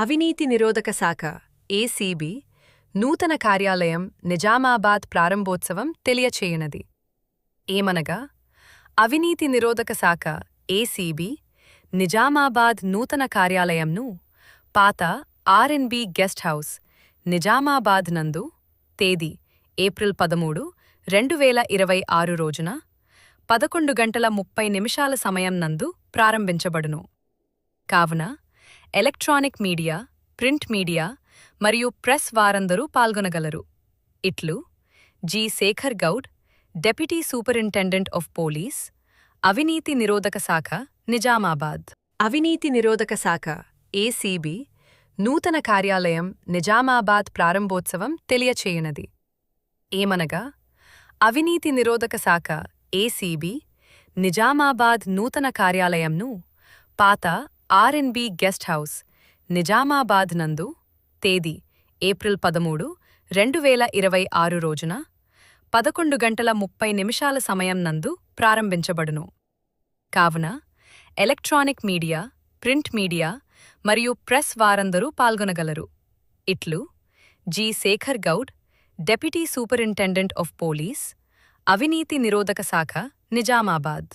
అవినీతి నిరోధక శాఖ ఏసీబీ నూతన కార్యాలయం నిజామాబాద్ ప్రారంభోత్సవం తెలియచేయనది. ఏమనగా అవినీతి నిరోధక శాఖ ఏసీబీ నిజామాబాద్ నూతన కార్యాలయంను పాత ఆర్ఎన్బి గెస్ట్ హౌస్ నిజామాబాద్ నందు తేదీ ఏప్రిల్ 13, 2026 రోజున 11:30 సమయం నందు ప్రారంభించబడును. కావున ఎలక్ట్రానిక్ మీడియా, ప్రింట్ మీడియా మరియు ప్రెస్ వారందరూ పాల్గొనగలరు. ఇట్లు G. Shekar Goud, deputy superintendent of police, అవినీతి నిరోధక శాఖ, నిజామాబాద్. అవినీతి నిరోధక శాఖ ఏసీబీ నూతన కార్యాలయం నిజామాబాద్ ప్రారంభోత్సవం తెలియచేయనది. ఏమనగా అవినీతి నిరోధక శాఖ ఏసీబీ నిజామాబాద్ నూతన కార్యాలయంను పాత ఆర్ఎన్బి గెస్ట్ హౌస్ నిజామాబాద్ నందు తేదీ ఏప్రిల్ 13, 2026 రోజున 11:30 సమయం నందు ప్రారంభించబడును. కావున ఎలక్ట్రానిక్ మీడియా, ప్రింట్ మీడియా మరియు ప్రెస్ వారందరూ పాల్గొనగలరు. ఇట్లు G. Shekar Goud, deputy superintendent of police, అవినీతి నిరోధక శాఖ, నిజామాబాద్.